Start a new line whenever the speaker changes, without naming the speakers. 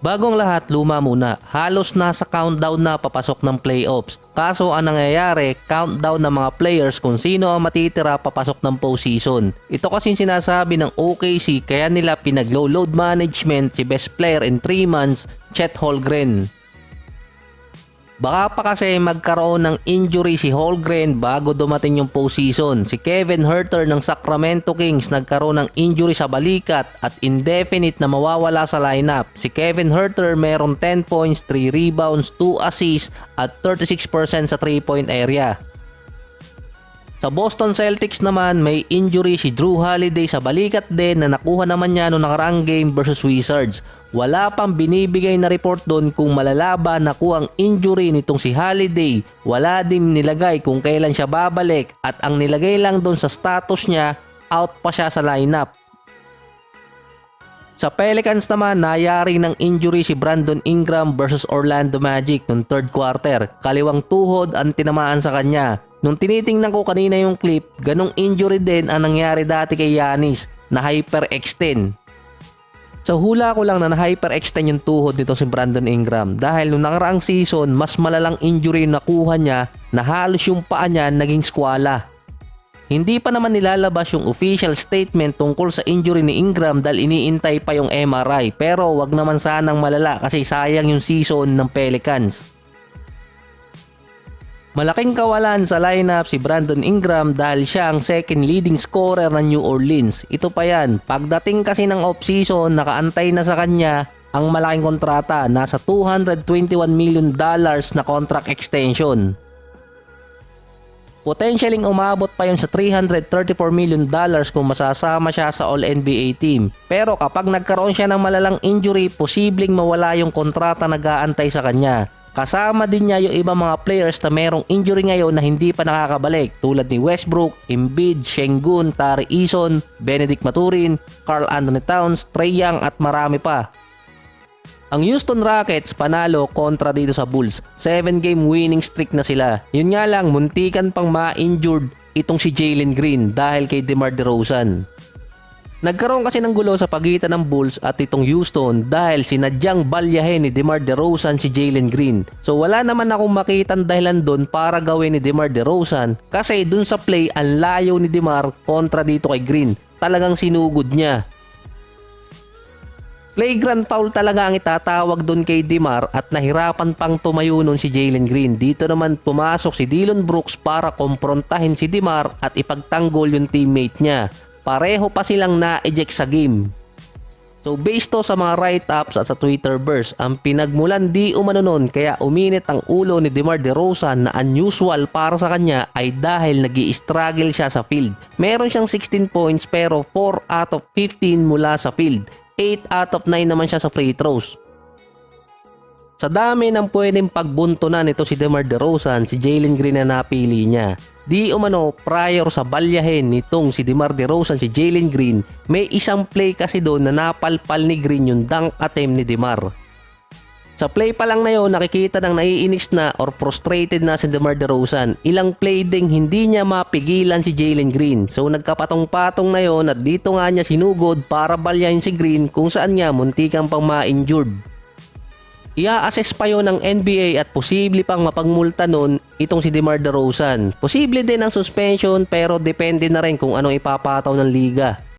Bagong lahat, luma muna. Halos nasa countdown na papasok ng playoffs. Kaso ang nangyayari, countdown ng mga players kung sino ang matitira papasok ng postseason. Ito kasing sinasabi ng OKC kaya nila pinag-load management si best player in 3 months, Chet Holmgren. Baka pa kasi magkaroon ng injury si Holmgren bago dumating yung postseason. Si Kevin Huerter ng Sacramento Kings nagkaroon ng injury sa balikat at indefinite na mawawala sa lineup. Si Kevin Huerter meron 10 points, 3 rebounds, 2 assists at 36% sa 3-point area. Sa Boston Celtics naman, may injury si Drew Holiday sa balikat din na nakuha naman niya noong nakaraang game versus Wizards. Wala pang binibigay na report doon kung malala ba nakuha ang injury nitong si Holiday. Wala din nilagay kung kailan siya babalik at ang nilagay lang doon sa status niya, out pa siya sa lineup. Sa Pelicans naman, nayari ng injury si Brandon Ingram versus Orlando Magic noong third quarter. Kaliwang tuhod ang tinamaan sa kanya. Nung tinitingnan ko kanina yung clip, ganong injury din ang nangyari dati kay Giannis na hyperextend. So hula ko lang na hyperextend yung tuhod nito si Brandon Ingram dahil nung nakaraang season mas malalang injury yung nakuha niya na halos yung paa niya naging skwala. Hindi pa naman nilalabas yung official statement tungkol sa injury ni Ingram dahil iniintay pa yung MRI pero wag naman sanang malala kasi sayang yung season ng Pelicans. Malaking kawalan sa lineup si Brandon Ingram dahil siya ang second leading scorer ng New Orleans. Ito pa yan, pagdating kasi ng off-season, nakaantay na sa kanya ang malaking kontrata, nasa $221 million na contract extension. Potentialing umabot pa yun sa $334 million kung masasama siya sa All-NBA team. Pero kapag nagkaroon siya ng malalang injury, posibleng mawala yung kontrata na nag-aantay sa kanya. Kasama din niya yung ibang mga players na merong injury ngayon na hindi pa nakakabalik tulad ni Westbrook, Embiid, Şengün, Tari Eason, Benedict Mathurin, Karl Anthony Towns, Trae Young at marami pa. Ang Houston Rockets panalo kontra dito sa Bulls. 7-game winning streak na sila. Yun nga lang, muntikan pang ma-injured itong si Jalen Green dahil kay DeMar DeRozan. Nagkaroon kasi ng gulo sa pagitan ng Bulls at itong Houston dahil sinadyang balyahin ni DeMar DeRozan si Jalen Green. So wala naman akong makitang dahilan doon para gawin ni DeMar DeRozan kasi dun sa play ang layo ni DeMar kontra dito kay Green. Talagang sinugod niya. Flagrant foul talaga ang itatawag doon kay DeMar at nahirapan pang tumayo nun si Jalen Green. Dito naman pumasok si Dillon Brooks para komprontahin si DeMar at ipagtanggol yung teammate niya. Pareho pa silang na-eject sa game. So based to sa mga write-ups at sa Twitterverse, ang pinagmulan di umano nun kaya uminit ang ulo ni DeMar DeRozan na unusual para sa kanya ay dahil nag-i-struggle siya sa field. Meron siyang 16 points pero 4 out of 15 mula sa field. 8 out of 9 naman siya sa free throws. Sa dami ng pwedeng pagbuntunan nito si DeMar DeRozan, si Jalen Green na napili niya. Di umano, prior sa balyahin nitong si DeMar DeRozan si Jalen Green, may isang play kasi doon na napalpal ni Green yung dunk attempt ni DeMar. Sa play pa lang na yun, nakikita ng naiinis na or frustrated na si DeMar DeRozan. Ilang play ding hindi niya mapigilan si Jalen Green. So nagkapatong-patong na yun at dito nga niya sinugod para balyahin si Green kung saan nga muntikang pang ma-injured. Ia-assess pa yon ng NBA at posible pang mapagmulta nun itong si DeMar DeRozan. Posible din ang suspension pero depende na rin kung anong ipapataw ng liga.